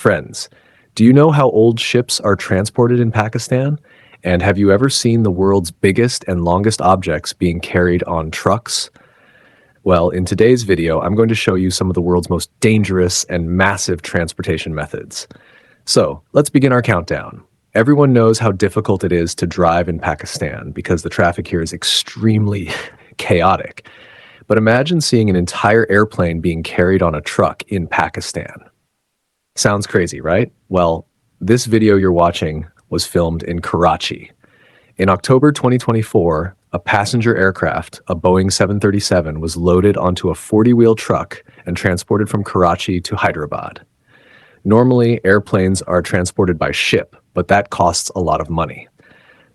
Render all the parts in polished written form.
Friends, do you know how old ships are transported in Pakistan? And have you ever seen the world's biggest and longest objects being carried on trucks? Well, in today's video, I'm going to show you some of the world's most dangerous and massive transportation methods. So, let's begin our countdown. Everyone knows how difficult it is to drive in Pakistan because the traffic here is extremely chaotic. But imagine seeing an entire airplane being carried on a truck in Pakistan. Sounds crazy, right? Well, this video you're watching was filmed in Karachi. In October 2024, a passenger aircraft, a Boeing 737, was loaded onto a 40-wheel truck and transported from Karachi to Hyderabad. Normally, airplanes are transported by ship, but that costs a lot of money.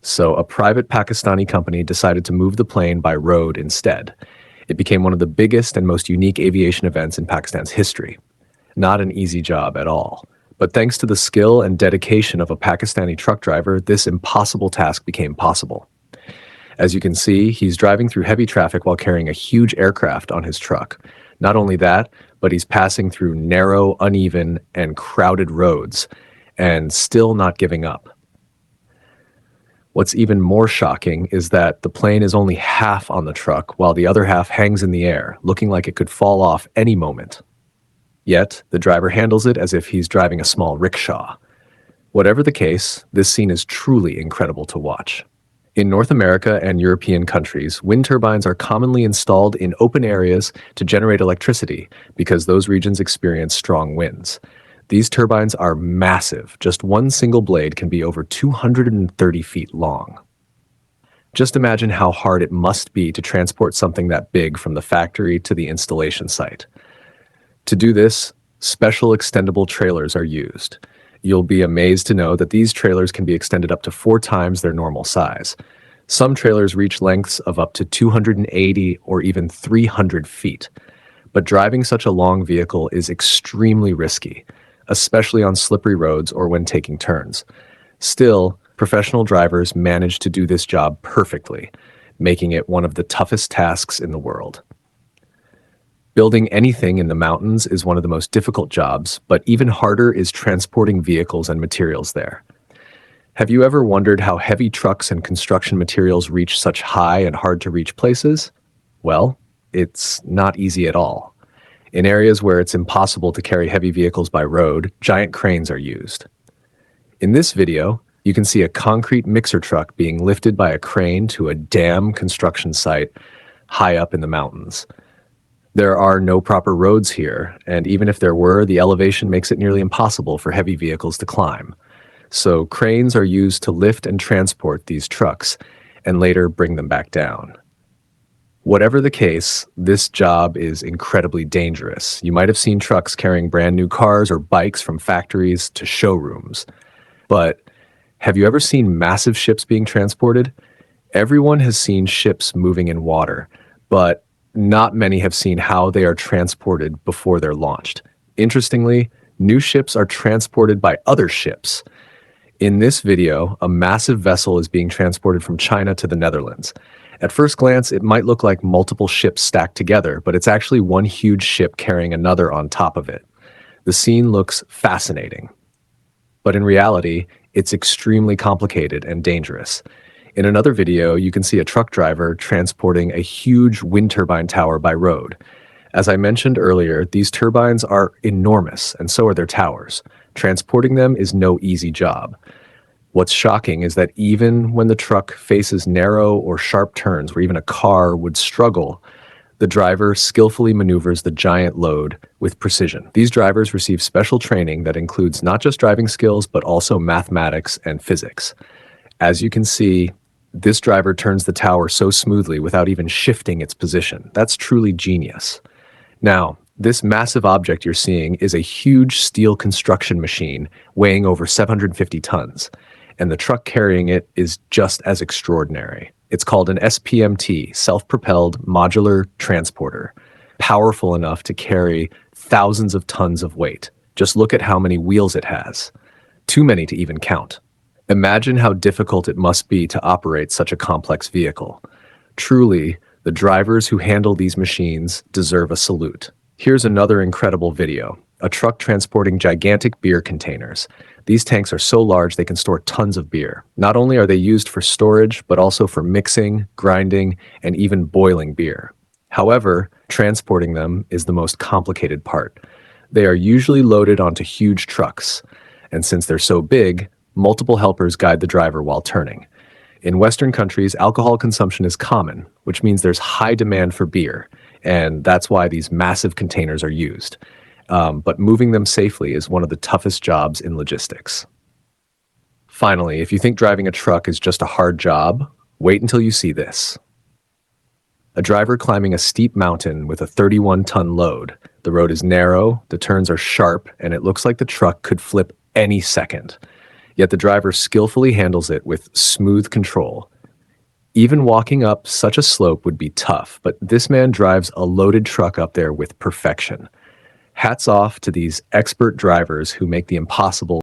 So a private Pakistani company decided to move the plane by road instead. It became one of the biggest and most unique aviation events in Pakistan's history. Not an easy job at all. But thanks to the skill and dedication of a Pakistani truck driver, this impossible task became possible. As you can see, he's driving through heavy traffic while carrying a huge aircraft on his truck. Not only that, but he's passing through narrow, uneven, and crowded roads, and still not giving up. What's even more shocking is that the plane is only half on the truck, while the other half hangs in the air, looking like it could fall off any moment. Yet, the driver handles it as if he's driving a small rickshaw. Whatever the case, this scene is truly incredible to watch. In North America and European countries, wind turbines are commonly installed in open areas to generate electricity because those regions experience strong winds. These turbines are massive. Just one single blade can be over 230 feet long. Just imagine how hard it must be to transport something that big from the factory to the installation site. To do this, special extendable trailers are used. You'll be amazed to know that these trailers can be extended up to 4 times their normal size. Some trailers reach lengths of up to 280 or even 300 feet. But driving such a long vehicle is extremely risky, especially on slippery roads or when taking turns. Still, professional drivers manage to do this job perfectly, making it one of the toughest tasks in the world. Building anything in the mountains is one of the most difficult jobs, but even harder is transporting vehicles and materials there. Have you ever wondered how heavy trucks and construction materials reach such high and hard-to-reach places? Well, it's not easy at all. In areas where it's impossible to carry heavy vehicles by road, giant cranes are used. In this video, you can see a concrete mixer truck being lifted by a crane to a dam construction site high up in the mountains. There are no proper roads here, and even if there were, the elevation makes it nearly impossible for heavy vehicles to climb. So cranes are used to lift and transport these trucks, and later bring them back down. Whatever the case, this job is incredibly dangerous. You might have seen trucks carrying brand new cars or bikes from factories to showrooms. But have you ever seen massive ships being transported? Everyone has seen ships moving in water, but not many have seen how they are transported before they're launched. Interestingly, new ships are transported by other ships. In this video, a massive vessel is being transported from China to the Netherlands. At first glance, it might look like multiple ships stacked together, but it's actually one huge ship carrying another on top of it. The scene looks fascinating. But in reality, it's extremely complicated and dangerous. In another video, you can see a truck driver transporting a huge wind turbine tower by road. As I mentioned earlier, these turbines are enormous, and so are their towers. Transporting them is no easy job. What's shocking is that even when the truck faces narrow or sharp turns where even a car would struggle, the driver skillfully maneuvers the giant load with precision. These drivers receive special training that includes not just driving skills, but also mathematics and physics. As you can see, this driver turns the tower so smoothly without even shifting its position. That's truly genius. Now, this massive object you're seeing is a huge steel construction machine weighing over 750 tons, and the truck carrying it is just as extraordinary. It's called an SPMT, Self-Propelled Modular Transporter, powerful enough to carry thousands of tons of weight. Just look at how many wheels it has. Too many to even count. Imagine how difficult it must be to operate such a complex vehicle. Truly, the drivers who handle these machines deserve a salute. Here's another incredible video. A truck transporting gigantic beer containers. These tanks are so large they can store tons of beer. Not only are they used for storage, but also for mixing, grinding, and even boiling beer. However, transporting them is the most complicated part. They are usually loaded onto huge trucks, and since they're so big, multiple helpers guide the driver while turning. In Western countries, alcohol consumption is common, which means there's high demand for beer, and that's why these massive containers are used. But moving them safely is one of the toughest jobs in logistics. Finally, if you think driving a truck is just a hard job, wait until you see this. A driver climbing a steep mountain with a 31-ton load. The road is narrow, the turns are sharp, and it looks like the truck could flip any second. Yet the driver skillfully handles it with smooth control. Even walking up such a slope would be tough, but this man drives a loaded truck up there with perfection. Hats off to these expert drivers who make the impossible